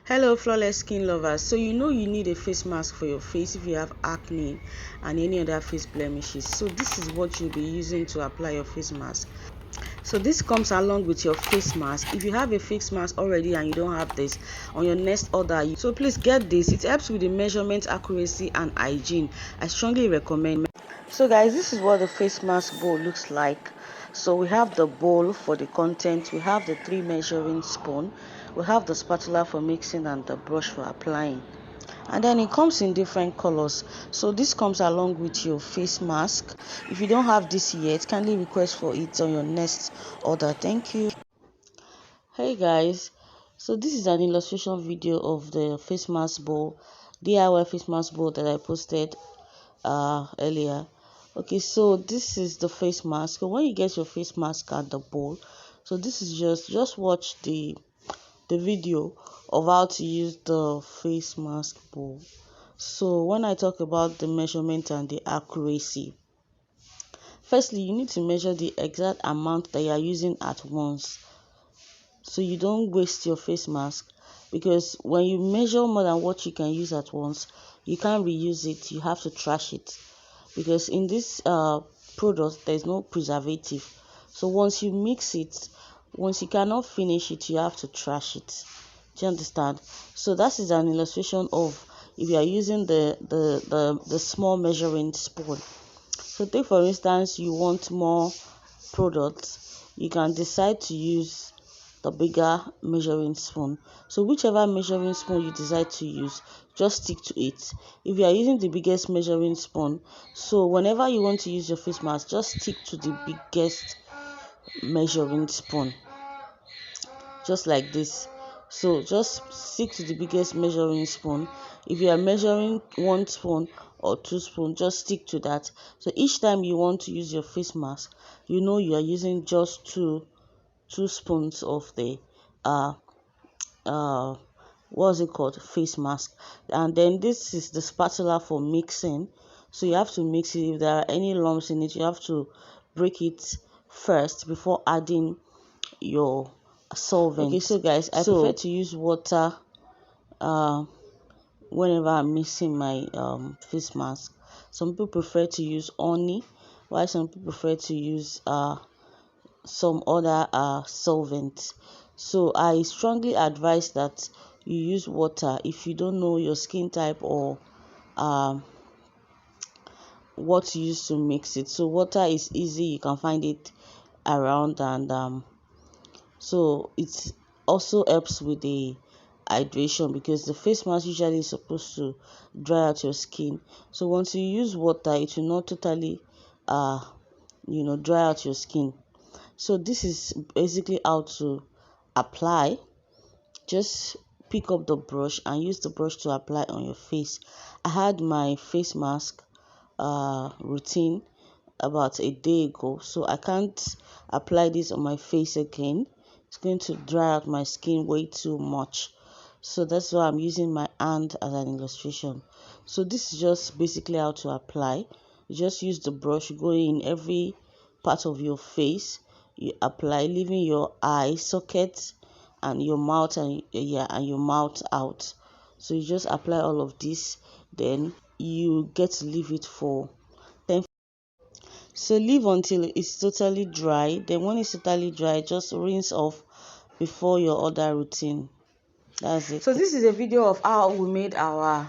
Hello flawless skin lovers. So you know you need a face mask for your face if you have acne and any other face blemishes. So this is what you'll be using to apply your face mask. So this comes along with your face mask. If you have a face mask already and you don't have this on your next order, so please get this. It helps with the measurement accuracy and hygiene. I strongly recommend. So guys, this is what the face mask bowl looks like. So we have the bowl for the content, we have the 3 measuring spoon, we have the spatula for mixing and the brush for applying. And then it comes in different colors. So this comes along with your face mask. If you don't have this yet, kindly request for it on your next order. Thank you. Hey guys, so this is an illustration video of the face mask bowl, DIY face mask bowl that I posted earlier. Okay, so this is the face mask. So when you get your face mask and the bowl, so this is just watch the video of how to use the face mask bowl. So when I talk about the measurement and the accuracy, firstly you need to measure the exact amount that you are using at once, so you don't waste your face mask, because when you measure more than what you can use at once, you can't reuse it, you have to trash it, because in this product there's no preservative. So once you mix it, once you cannot finish it, you have to trash it. Do you understand? So that is an illustration of if you are using the small measuring spoon. So take for instance, you want more products, you can decide to use the bigger measuring spoon. So whichever measuring spoon you decide to use, just stick to it. If you are using the biggest measuring spoon, so whenever you want to use your face mask, just stick to the biggest measuring spoon, just like this. So just stick to the biggest measuring spoon. If you are measuring 1 spoon or 2 spoons, just stick to that. So each time you want to use your face mask, you know you are using just two spoons of the what's it called, face mask. And then this is the spatula for mixing. So you have to mix it. If there are any lumps in it, you have to break it first before adding your solvent. Okay, so guys, I prefer to use water whenever I'm mixing my face mask. Some people prefer to use honey, while some people prefer to use some other solvents. So I strongly advise that you use water if you don't know your skin type or what to use to mix it. So water is easy, you can find it around, and so it also helps with the hydration, because the face mask usually is supposed to dry out your skin. So once you use water, it will not totally dry out your skin. So this is basically how to apply. Just pick up the brush and use the brush to apply on your face. I had my face mask routine about a day ago, so I can't apply this on my face again. It's going to dry out my skin way too much. So that's why I'm using my hand as an illustration. So this is just basically how to apply. You just use the brush, you go in every part of your face, you apply, leaving your eye sockets and your mouth and your mouth out. So you just apply all of this, then you get to leave it for 10. So leave until it's totally dry. Then when it's totally dry, just rinse off before your other routine. That's it. So this is a video of how we made our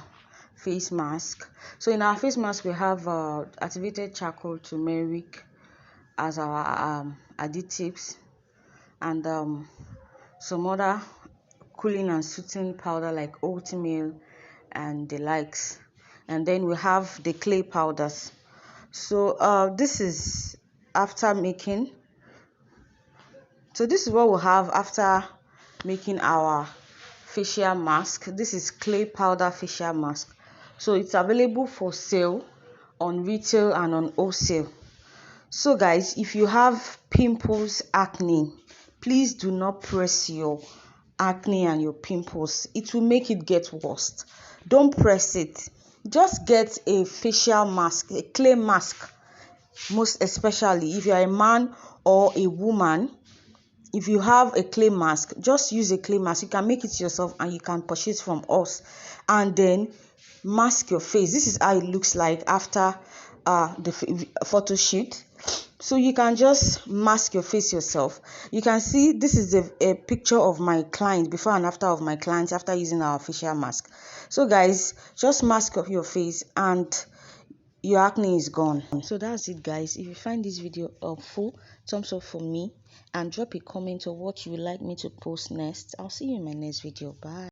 face mask. So in our face mask, we have activated charcoal, turmeric as our additives, and some other cooling and soothing powder like oatmeal and the likes. And then we have the clay powders. So this is after making. So this is what we have after making our facial mask. This is clay powder facial mask. So it's available for sale on retail and on wholesale. So guys, if you have pimples, acne, please do not press your acne and your pimples. It will make it get worse. Don't press it. Just get a facial mask, a clay mask, most especially if you are a man or a woman. if you have a clay mask, just use a clay mask. You can make it yourself and you can purchase from us, and then mask your face. This is how it looks like after the photo shoot. So you can just mask your face yourself. You can see this is a picture of my client, before and after of my client after using our facial mask. So guys, just mask up your face and your acne is gone. So that's it guys. If you find this video helpful, thumbs up for me and drop a comment of what you would like me to post next. I'll see you in my next video. Bye.